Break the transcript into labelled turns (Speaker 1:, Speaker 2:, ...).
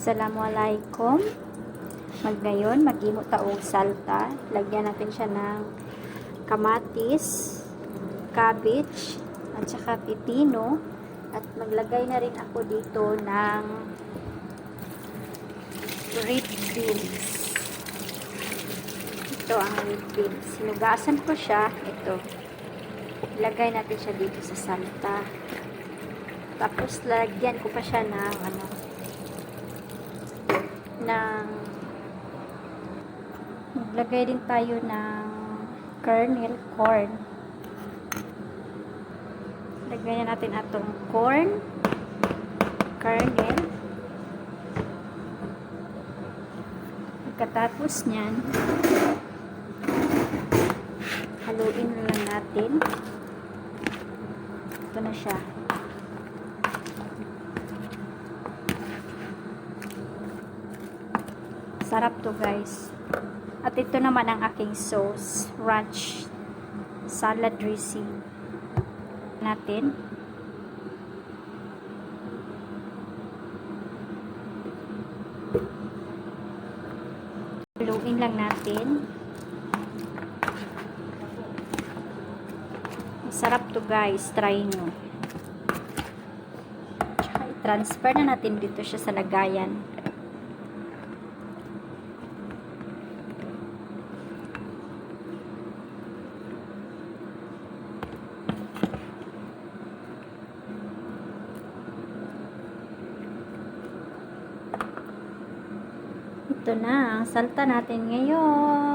Speaker 1: Assalamualaikum. Ngayon, mag-imo taong salta. Lagyan natin siya ng kamatis, cabbage, at saka pipino. At maglagay na rin ako dito ng red beans. Ito ang red beans. Sinugasan ko siya. Ito. Ilagay natin siya dito sa salta. Tapos, lagyan ko pa siya ng maglagay din tayo ng kernel corn. Lagyan natin atong corn, kernel. Pagkatapos nyan, haluin na lang natin. Ito na siya. Sarap to, guys. At ito naman ang aking sauce, ranch salad dressing natin. Haluin lang natin. Masarap to, guys. Try nyo. Tsaka i-transfer na natin dito siya sa lagayan. Ito na ang salta natin ngayon.